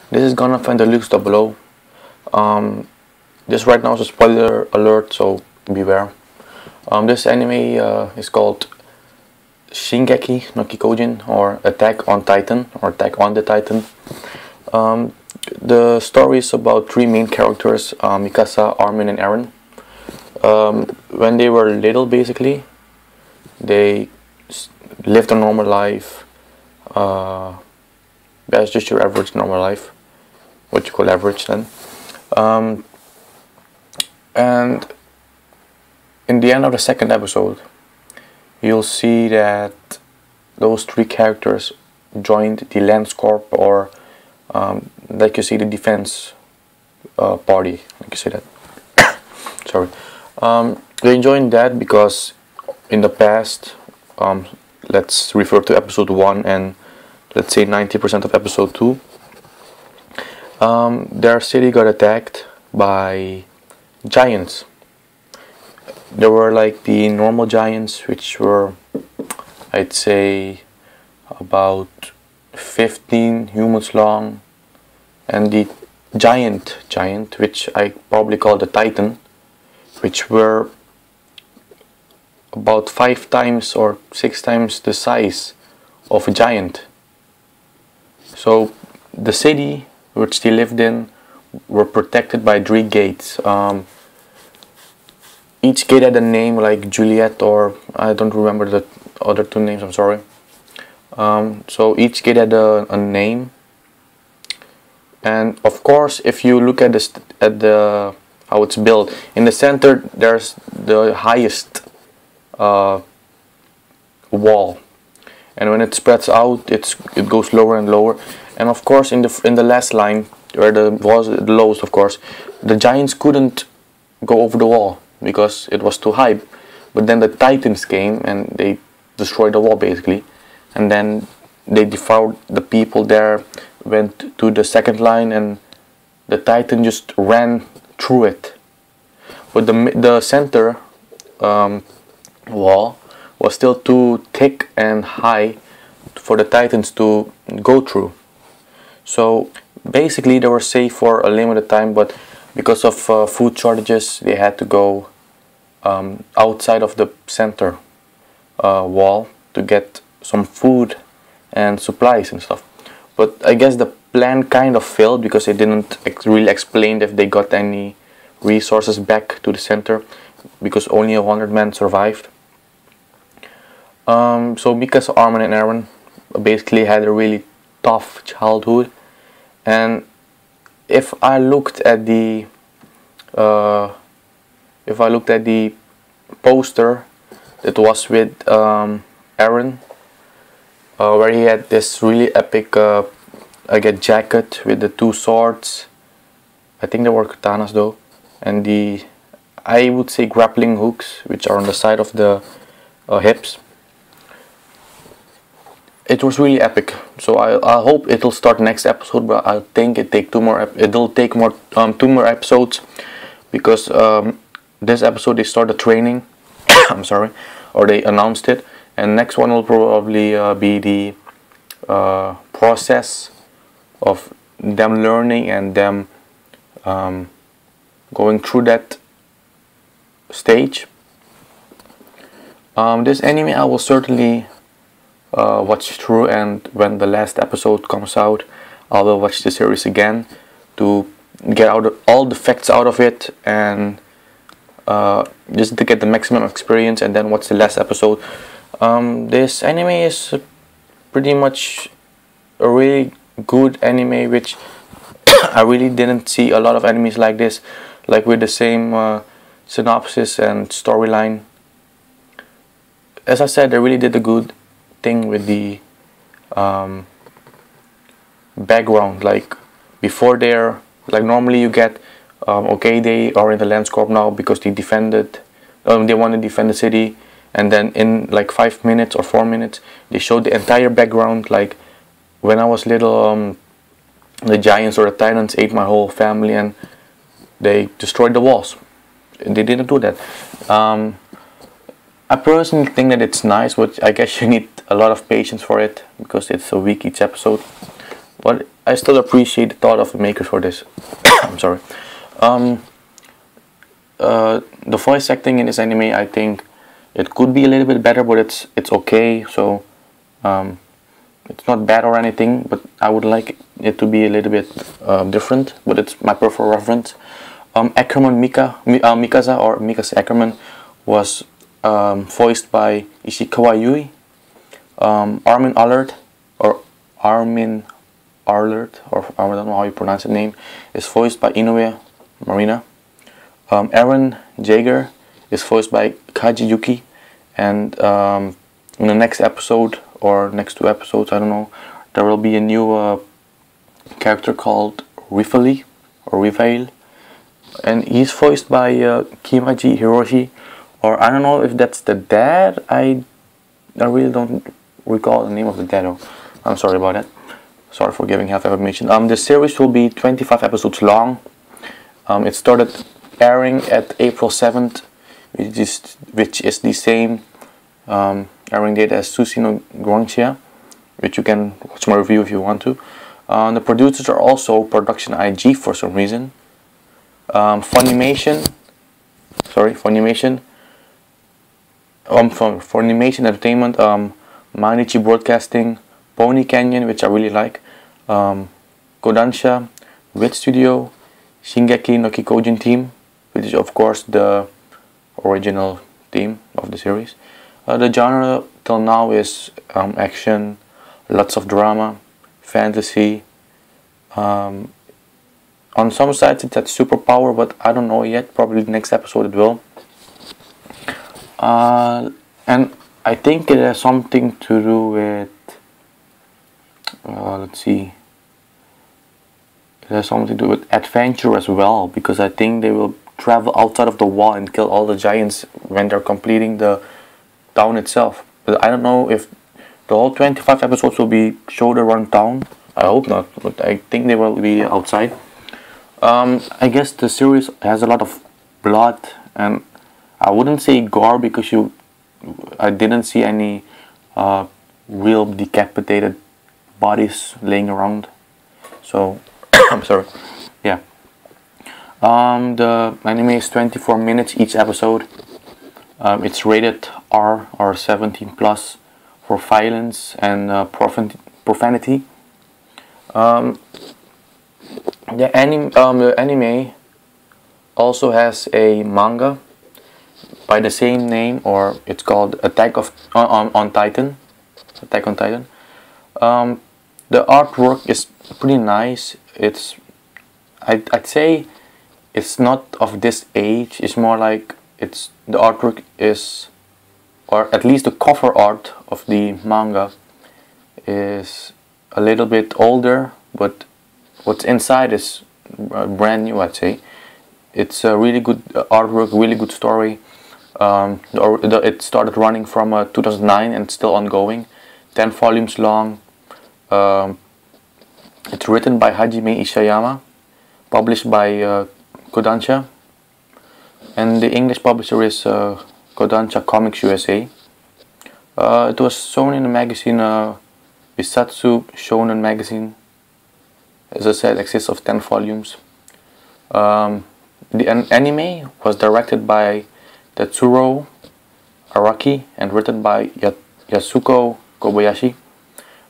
This is gonna find the links down below. This right now is a spoiler alert, so beware. This anime is called Shingeki no Kiyojin, or Attack on Titan, or Attack on the Titan. The story is about three main characters, Mikasa, Armin, and Eren. When they were little, basically, they lived a normal life. That's just your average normal life, what you call average then. And in the end of the second episode, you'll see that those three characters joined the Lance Corps, or like you see the defense party, like you say that. Sorry. They joined that because in the past, let's refer to episode 1 and let's say 90% of episode 2, their city got attacked by giants. There were like the normal giants, which were, I'd say, about 15 humans long, and the giant, which I probably call the Titan, which were about 5 times or 6 times the size of a giant. So the city which they lived in were protected by 3 gates. Each gate had a name, like Juliet, or I don't remember the other 2 names, I'm sorry. So each gate had a name, and of course, if you look at the how it's built, in the center there's the highest wall, and when it spreads out, it goes lower and lower. And of course, in the last line, where the was the lowest, of course, the giants couldn't go over the wall because it was too high. But then the Titans came and they destroyed the wall, basically, and then they devoured the people there, went to the second line, and the Titan just ran through it. But the center wall was still too thick and high for the Titans to go through. So basically they were safe for a limited time, but because of food shortages, they had to go outside of the center wall to get some food and supplies and stuff. But I guess the plan kind of failed because they didn't really explain if they got any resources back to the center, because only 100 men survived. So Mikasa, Armin, and Eren basically had a really tough childhood. And if I looked at the poster that was with Eren, where he had this really epic jacket with the 2 swords. I think they were katanas though, and the, I would say, grappling hooks, which are on the side of the hips. It was really epic. So I hope it'll start next episode, but I think it'll take 2 more episodes, because this episode they start the training. I'm sorry, or they announced it, and next one will probably be the process of them learning and them going through that stage. This anime I will certainly watch through, and when the last episode comes out, I will watch the series again to get all the facts out of it, and just to get the maximum experience, and then watch the last episode. This anime is pretty much a really good anime, which I really didn't see a lot of animes like this, like with the same synopsis and storyline. As I said, they really did a good thing with the background. Like before, there, like normally you get okay, they are in the Lance Corps now because they defended, they want to defend the city, and then in like 5 minutes or 4 minutes they showed the entire background. Like when I was little, the giants or the Titans ate my whole family and they destroyed the walls. They didn't do that. I personally think that it's nice, but I guess you need a lot of patience for it because it's a week each episode. But I still appreciate the thought of the makers for this. I'm sorry. The voice acting in this anime, I think it could be a little bit better, but it's okay. So it's not bad or anything, but I would like it to be a little bit different. But it's my preferred reference. Ackerman Mikasa or Mikasa Ackerman was voiced by Ishikawa Yui. Armin Allard or Armin Arlert, or I don't know how you pronounce the name, is voiced by Inoue Marina. Aaron Jaeger is voiced by Kaji Yuki, and in the next episode or next 2 episodes, I don't know, there will be a new character called Rifali or Rivail, and he's voiced by Kimaji Hiroshi, or I don't know if that's the dad. I really don't recall the name of the dad. I'm sorry about that. Sorry for giving half information. The series will be 25 episodes long. It started airing at April 7th, which is the same airing date as Sushi no Guangxia, which you can watch my review if you want to. The producers are also Production IG for some reason. Funimation Entertainment, Mainichi Broadcasting, Pony Canyon, which I really like, Kodansha, Red Studio, Shingeki no Kiyojin team, which is of course the original theme of the series. The genre till now is action, lots of drama, fantasy. On some sides it's at superpower, but I don't know yet. Probably the next episode it will. And I think it has something to do with let's see. It has something to do with adventure as well, because I think they will travel outside of the wall and kill all the giants when they're completing the town itself. But I don't know if the whole 25 episodes will be showed around town. I hope not, but I think they will be outside. I guess the series has a lot of blood, and I wouldn't say gore because I didn't see any real decapitated bodies laying around. So I'm sorry. Yeah. The anime is 24 minutes each episode. It's rated R or 17 plus for violence and profanity. The anime also has a manga by the same name, or it's called Attack on Titan. Attack on Titan. The artwork is pretty nice. I'd say it's not of this age. It's more like the artwork is, or at least the cover art of the manga is a little bit older, but what's inside is brand new, I'd say. It's a really good artwork, really good story. It started running from 2009 and it's still ongoing. 10 volumes long. It's written by Hajime Ishiyama, published by Kodansha, and the English publisher is Kodansha Comics USA. It was shown in the magazine Bisatsu Shonen magazine. As I said, exists of 10 volumes. The anime was directed by Tetsuro Araki and written by Yasuko Kobayashi.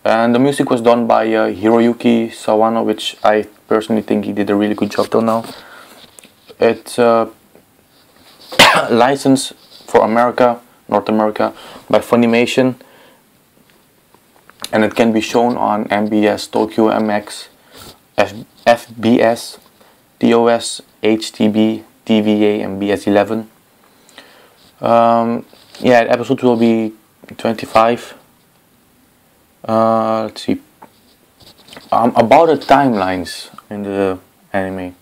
And the music was done by Hiroyuki Sawano, which I personally think he did a really good job till now. It's licensed for North America, by Funimation, and it can be shown on MBS, Tokyo MX, FBS, TOS, HTB, TVA, and BS11. Yeah, the episodes will be 25. Let's see. About the timelines in the anime,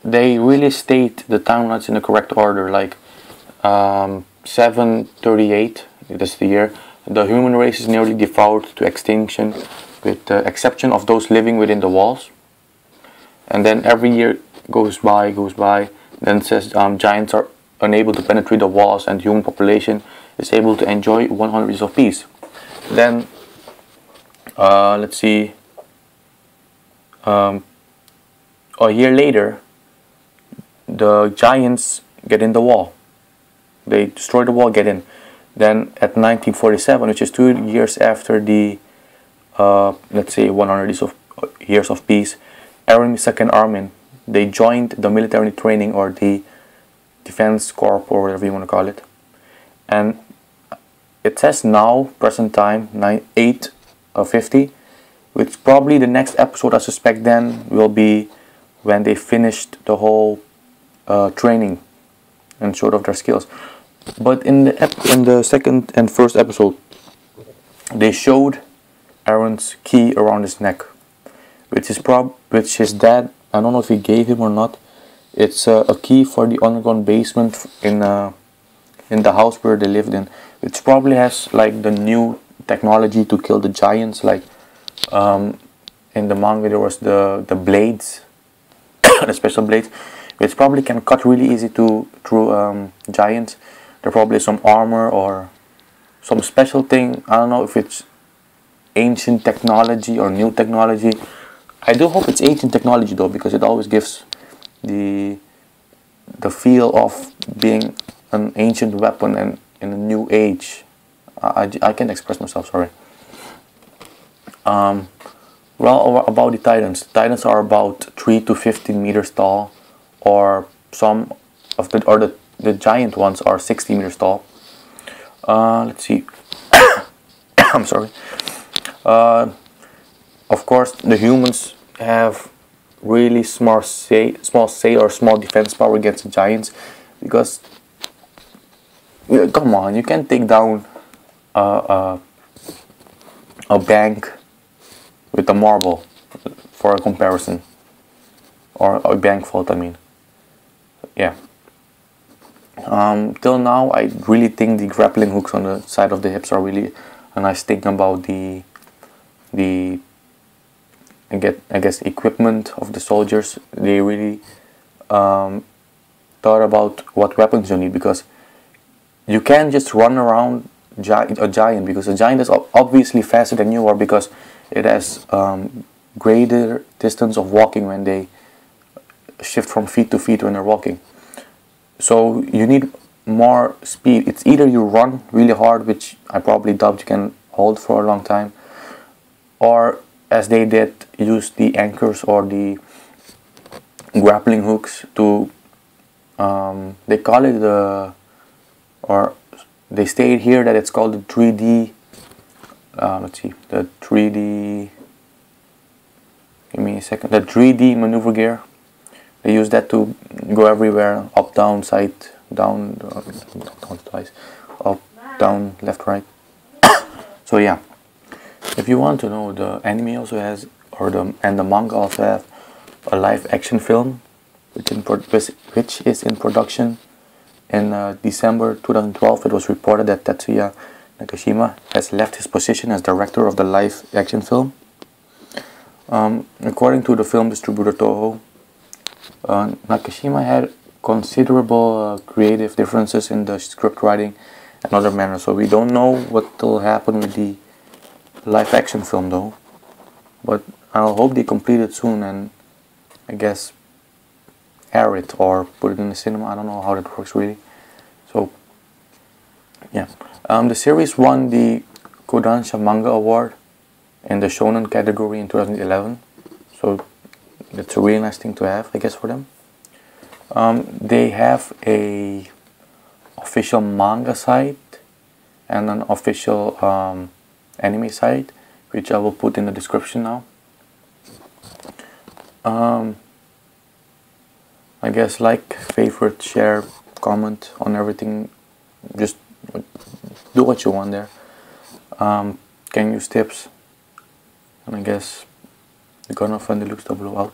they really state the timelines in the correct order. Like 738, that's the year. The human race is nearly devoured to extinction, with the exception of those living within the walls. And then every year goes by. Then it says giants are unable to penetrate the walls, and human population is able to enjoy 100 years of peace. Then let's see, a year later, the giants get in the wall. They destroy the wall, get in. Then at 1947, which is 2 years after the let's say 100 years of peace, Army's Second Army, they joined the military training, or the defense corps, or whatever you want to call it. And it says now, present time, 8:50, which probably the next episode, I suspect, then will be when they finished the whole training and showed off their skills. But in the second and first episode, they showed Aaron's key around his neck, which his dad, I don't know if he gave him or not. It's a key for the underground basement in the house where they lived in, which probably has like the new technology to kill the giants. Like in the manga, there was the blades, the special blades, which probably can cut really easy through giants. There probably is some armor or some special thing. I don't know if it's ancient technology or new technology. I do hope it's ancient technology though, because it always gives the feel of being an ancient weapon and in a new age. I can't express myself, sorry. Well, about the Titans. Titans are about 3 to 15 meters tall, or some of the giant ones are 60 meters tall. Let's see. I'm sorry. Of course, the humans have really small defense power against the giants, because come on, you can take down a bank with a marble, for a comparison, or a bank vault, I mean. Yeah. Till now, I really think the grappling hooks on the side of the hips are really a nice thing about the I guess equipment of the soldiers. They really thought about what weapons you need, because you can't just run around a giant, because a giant is obviously faster than you, or because it has greater distance of walking when they shift from feet to feet when they're walking. So you need more speed. It's either you run really hard, which I probably doubt you can hold for a long time, or as they did, use the anchors or the grappling hooks to they call it or they state here that it's called the 3D let's see, the 3D, give me a second, the 3D maneuver gear. They use that to go everywhere, up, down, side, down, twice, up, down, left, right. So yeah, if you want to know, the anime also has, and the manga also have a live action film, which is in production. In December 2012, it was reported that Tetsuya Nakashima has left his position as director of the live action film. According to the film distributor Toho, Nakashima had considerable creative differences in the script writing and other manners, so we don't know what will happen with the live action film though, but I'll hope they complete it soon and I guess air it or put it in the cinema. I don't know how that works really. So yeah, the series won the Kodansha Manga Award in the Shonen category in 2011, so that's a really nice thing to have, I guess, for them. They have a official manga site and an official anime site, which I will put in the description now. I guess like, favorite, share, comment on everything. Just do what you want there. Can use tips, and I guess you're gonna find the looks double out.